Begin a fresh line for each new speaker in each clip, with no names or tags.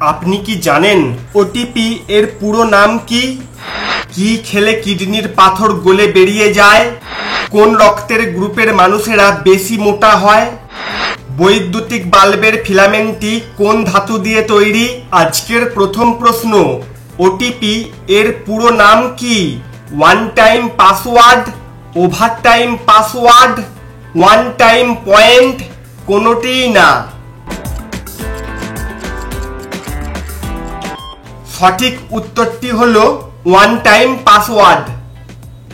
আপনি কি জানেন ওটিপি এর পুরো নাম কি? কি খেলে কিডনির পাথর গলে বেরিয়ে যায়? কোন রক্তের গ্রুপের মানুষেরা বেশি মোটা হয়? বৈদ্যুতিক বাল্বের ফিলামেন্টটি কোন ধাতু দিয়ে তৈরি? আজকের প্রথম প্রশ্ন, ওটিপি এর পুরো নাম কি? One time password, over time password, one time point, কোনোটিই না। সঠিক উত্তরটি হলো ওয়ান টাইম পাসওয়ার্ড।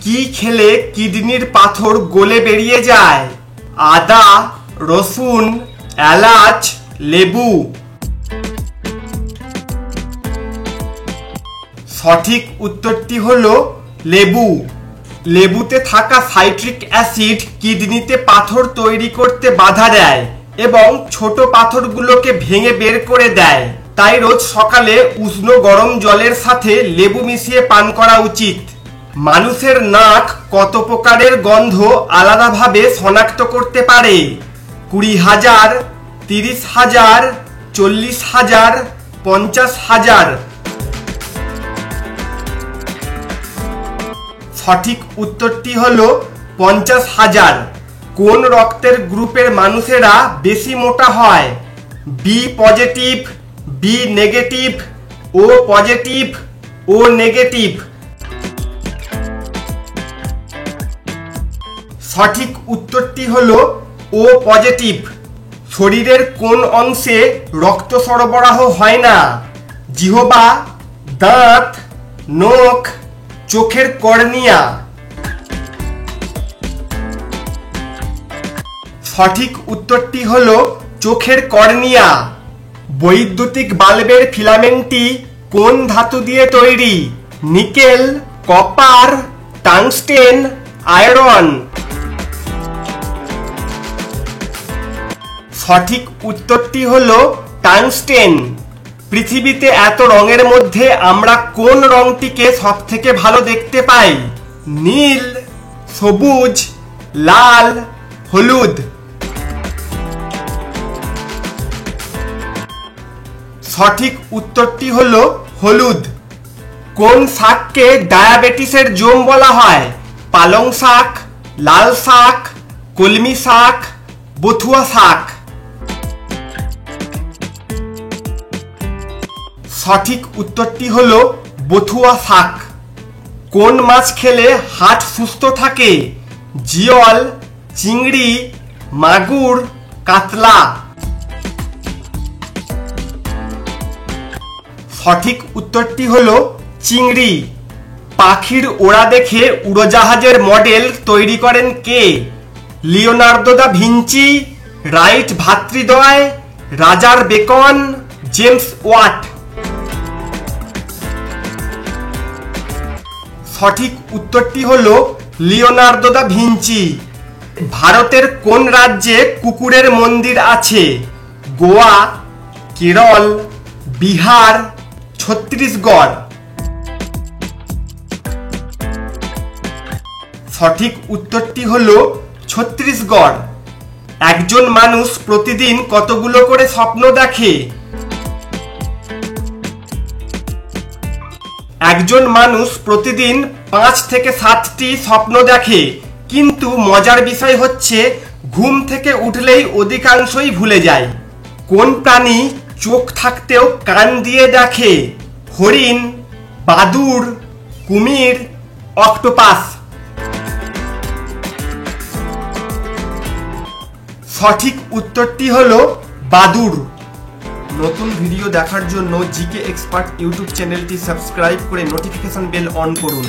কি খেলে কিডনির পাথর গলে বেরিয়ে যায়? আদা, রসুন, এলাচ, লেবু। সঠিক উত্তরটি হলো লেবু। লেবুতে থাকা সাইট্রিক অ্যাসিড কিডনিতে পাথর তৈরি করতে বাধা দেয় এবং ছোট পাথরগুলোকে ভেঙে বের করে দেয়। তাই রোজ সকালে উষ্ণ গরম জলের সাথে লেবু মিশিয়ে পান করা উচিত। মানুষের নাক কত প্রকারের গন্ধ আলাদাভাবে শনাক্ত করতে পারে? 20,000, 30,000, 40,000, 50,000। সঠিক উত্তরটি হলো 50,000। কোন রক্তের গ্রুপের মানুষেরা বেশি মোটা হয়? বি পজিটিভ, বি নেগেটিভ, ও পজিটিভ, ও নেগেটিভ। সঠিক উত্তরটি হলো ও পজিটিভ। শরীরের কোন অংশে রক্ত সরবরাহ হয় না? জিহ্বা, দাঁত, নখ, চোখের কর্নিয়া। সঠিক উত্তরটি হলো চোখের কর্নিয়া। বৈদ্যুতিক বাল্বের ফিলামেন্টটি কোন ধাতু দিয়ে তৈরি? Nickel, copper, tungsten, iron. সঠিক উত্তরটি হলো টাংস্টেন। পৃথিবীতে এত রঙের মধ্যে আমরা কোন রংটিকে সব থেকে ভালো দেখতে পাই? নীল, সবুজ, লাল, হলুদ। সঠিক উত্তরটি হলো হলুদ। কোন শাককে ডায়াবেটিসের জম বলা হয়? পালং শাক, লাল শাক, কলমি শাক, বথুয়া শাক। সঠিক উত্তরটি হলো বথুয়া শাক। কোন মাছ খেলে হার্ট সুস্থ থাকে? জিওল, চিংড়ি, মাগুর, কাতলা। সঠিক উত্তরটি হলো চিংড়ি। পাখির ওড়া দেখে উড়োজাহাজের মডেল তৈরি করেন কে? লিওনার্দো দা ভিঞ্চি, রাইট ভ্রাতৃদ্বয়, রাজার বেকন, জেমস ওয়াট। সঠিক উত্তরটি হলো লিওনার্দো দা ভিঞ্চি। ভারতের কোন রাজ্যে কুকুরের মন্দির আছে? গোয়া, কেরল, বিহার, ছত্তিশগড়। সঠিক উত্তরটি হলো ছত্তিশগড়। একজন মানুষ প্রতিদিন কতগুলো করে স্বপ্ন দেখে? একজন মানুষ প্রতিদিন 5 থেকে 7টি স্বপ্ন দেখে, কিন্তু মজার বিষয় হচ্ছে ঘুম থেকে উঠলেই অধিকাংশই ভুলে যায়। কোন প্রাণী চোখ থাকতেও কান দিয়ে দেখে? হরিণ, বাদুড়, কুমির, অক্টোপাস। সঠিক উত্তরটি হলো বাদুড়। নতুন ভিডিও দেখার জন্য জিকে এক্সপার্ট ইউটিউব চ্যানেলটি সাবস্ক্রাইব করে নোটিফিকেশন বেল অন করুন।